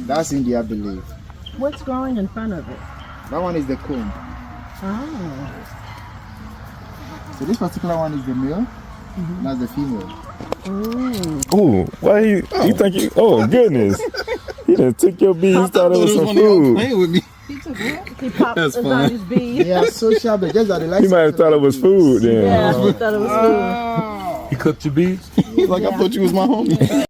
That's India, I believe. What's growing in front of it? That one is the comb. Oh. So this particular one is the male, and that's the female. Ooh, why you think you? Oh goodness, he done took your bees. Thought it was some food. Playing with me. He took what? He popped That's his fine. on his bees. Yeah, social, but just that they like. He might have thought it was food then. Yeah, he thought it was food. You cooked your bees? Like I thought you was my homie.